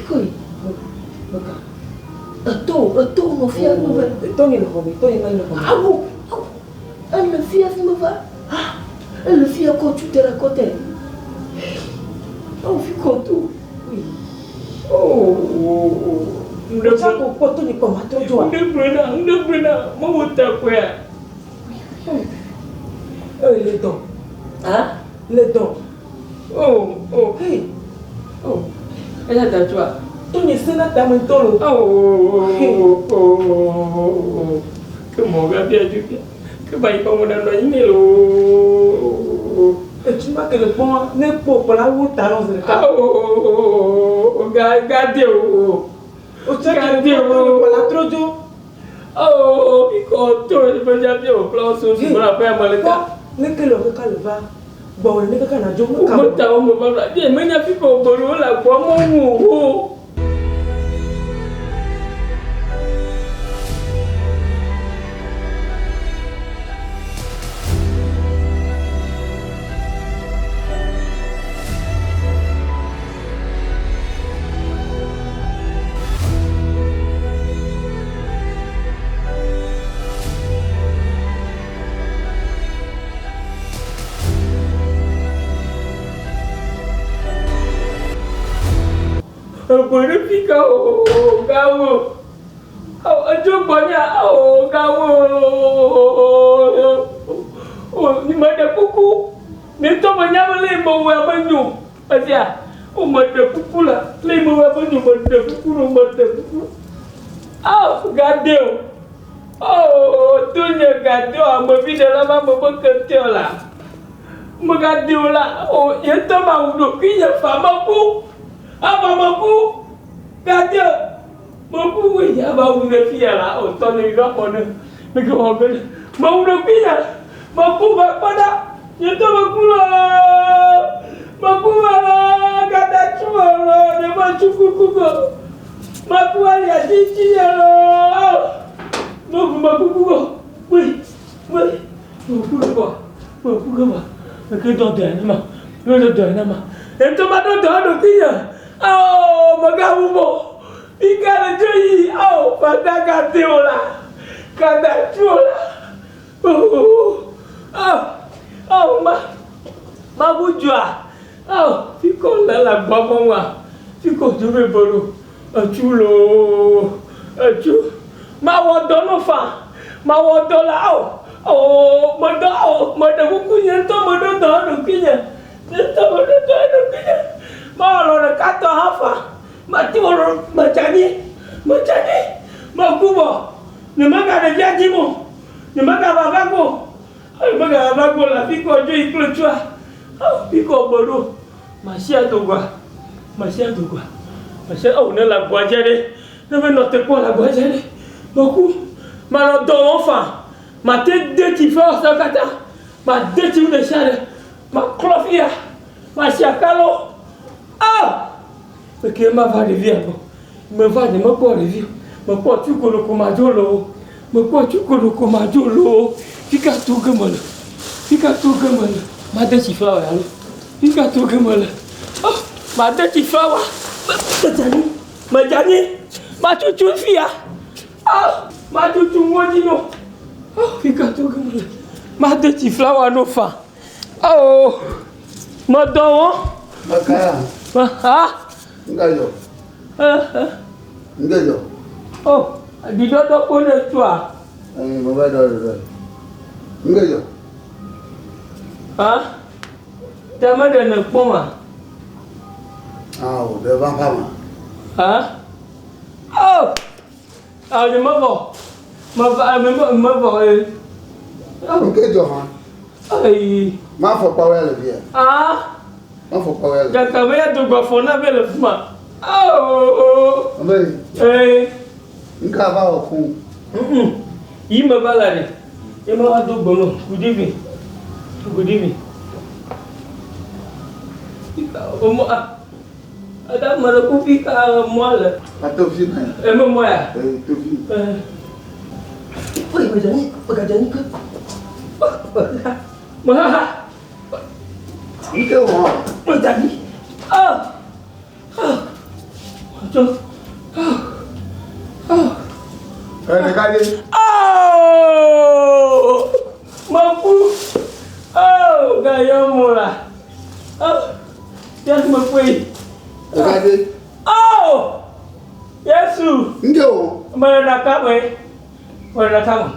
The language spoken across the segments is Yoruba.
quoi? Attends, mon fils me va. Attends, il le remet, Ah bon? Elle le fils me va. Elle le fils quand tu te racontes. Oh, fils quand tout. Oui. Oh. Le chat au poteau n'est pas ma toi. Ne brûle, moi t'as quoi? Les dents. Hein? Les dents. Oh. Hey. Oh. Elle a ta joie. Ton essai ta mentolo. Oh. Comment va bien du bien? Que va y pas mon ami et tu m'as que le pont n'est pas pour la route à l'onze. Oh, regardez. O chat qui est pour la trojo. Oh, il compte, je peux jamais au plan sur ce qu'on appelle Malika. N'est que le recal va. Bon, n'est que quand on a joué. Comment t'as on me va dire, mais il n'y a plus qu'au boulot là, quoi, mon. Boleh fikir kau, aja banyak kau, ni mana kuku, ni tu banyak boleh bawa banyu, aja, mana kuku lah, boleh bawa banyu mana kuku, gadeu, tu ni gadeu, ambil dalam apa kerja lah, gadeu lah, yang tu mahu duk kian faham aku. Apa mampu? Kata mampu ya bau nasi lah. Oh, tahun ini apa ni? Mereka orang mau nasi lah. Mampu pada itu mampu lah. Kata cuma lah. Dia macam kuku. Mampu ada cici lah. Mampu. Wei. Mampu apa? Mereka dah nama. Itu mana dah nasi. Oh, magabumo. Ikan jadi. Oh, pada katiola. Kata cula. Ma bujua. Oh, fiko la babonga. Fiko jube boru. Chulo. Ma wodono fa. Ma wodola. Oh, mada kukunya to mada kinya. Malu nak kata apa? Mati orang macam ni, makubo. Ni makan ada janji mu, ni makan bagaku, lah. Fiko jual ikut cua, fiko baru masih ada gua. Masih ni lah gua jadi, ni nak tekuk lah gua jadi. Maku, malu dong ofa, mati deti first kata, mati deti udah syar, mak klofia, masih kalau. Porque me vai rever, me vai de me pode rever, me pode tu colo comajolo, fica tu gamala, mada chiflawa yalo, fica tu gamala, mada chiflawa, majani, macucu fia, macucu ngojino, fica tu gamala, mada chiflawa no fa, madon, Makaya. Enggak. Oh, di dodok pun ada tua. Bawa dodok. Enggak. Tama dah nak poma. Dah bang pama. Ni mabo. Enggak Johan. Maaf apa ya lebih. Maaf apa ya. Jangan kau ya tu gua phone apa le fuma. Ambil. Enggak apa aku. Ima balari. Ima adu bono. Good evening. Ada mana kopi ka mual. Atau sini. Moya. Tu sini. Oi, macam ni ke? Mah. Ini ke mana? Macam ni. Moto. Regardez. Oh! Mampu. Oh, Gayomola. Oh, yes, my way. Regardez. Oh! Yes, Ndio. Manaka way. Manaka.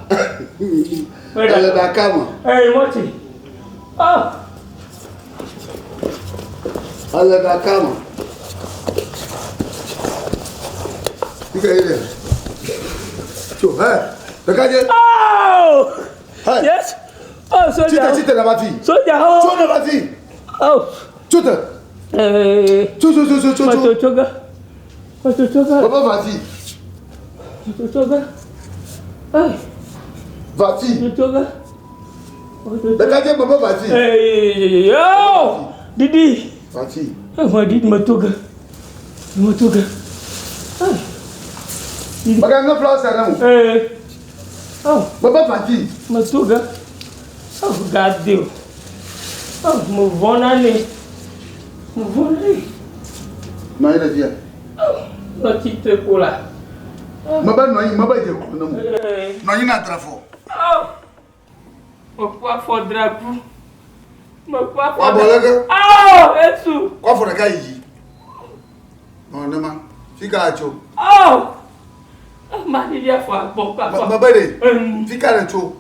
Manaka. Hey, Moti. Oh. Manaka. Fica aí, né? Regardez. Oh! Yes. Oh, soldier. Chute na bati. Soldier. Oh. Chute na bati. Oh. Chute. Chute. Papa bati. Chute. Ay. Bati. Chute. Regardez papa bati. Hey, yo. Didi. Bati. Oh, Didi matoga. Matoga. Ay. Baganga flower sana. Eh. Oh, Papa bati. matoga. Oh, God deal. Oh, move on ali. Move on ali. Não é dia. Oh, não te trecola. Maba não é, maba de cu não. Não é na trafo. Oh. O qua for drapo. Mo qua for. Abolega. Oh, isso. Qual for aqui aí? Não, não, mas fica acho. Oh. Mas dia for bom qua. Maba de. Fica acho.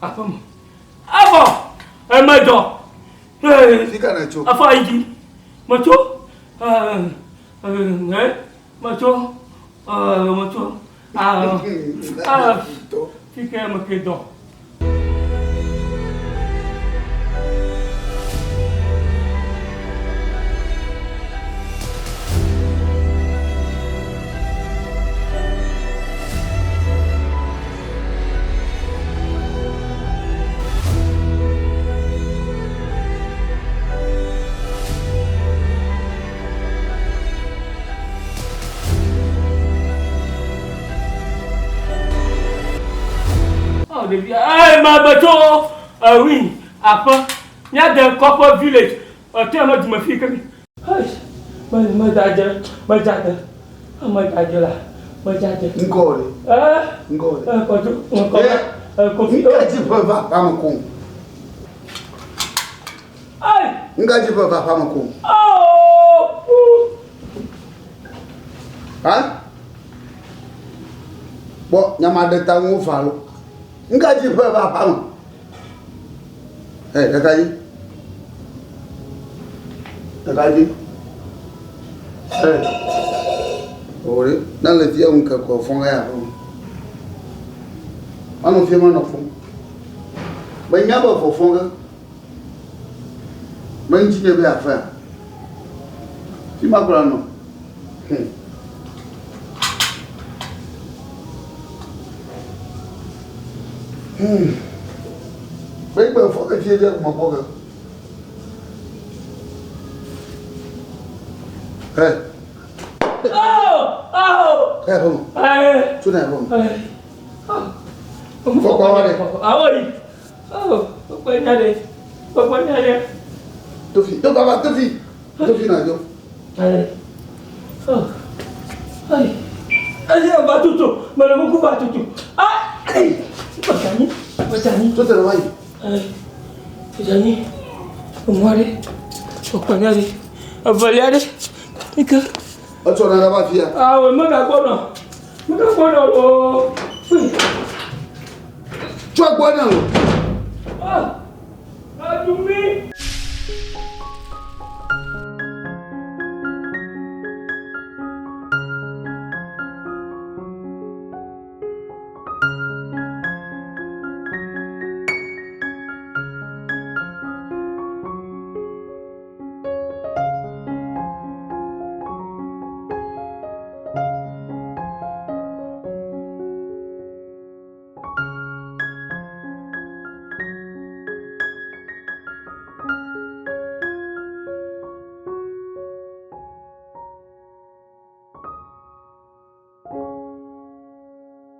Apa mo? Apa? Medo. Fica acho. Apa iki? Moto? Moto? Moto? Fica maquedon. Hey, ma bateau! Oui, après, il y a des couples village. Tu as dit ma fille que. Ma dada. Ngore. Ngore. Ngaji baba pamko. Hey! Ngaji baba pamko. Oh! Hein? Bon, nyamade tangu falo. Ngaji baba pam. Eh, dakaji. Eh. Ore, na le dia unka ko fonga ya. Ano fi ma no fon. Ba nya ba fo fonga. Ma nji be afa. Fi ma kura no. Bem ba fo ka fi je mo boga. Eh. Oh! Eh, vamos. Hey! Tu não vamos. Vou qual hora? Aonde? Oh, vou banhar. Tu fi na jo. Oh. Ai. Ai, batutu. Mana buku batutu. Ah! Ai. Bacani. Tu te vai. Ai. Bacani. Umare. Vou banhar. Avaliar. Fica. Ocho na ba fia. Ah, we mega kono. Oh. Tu agora não. Ah. Adumi.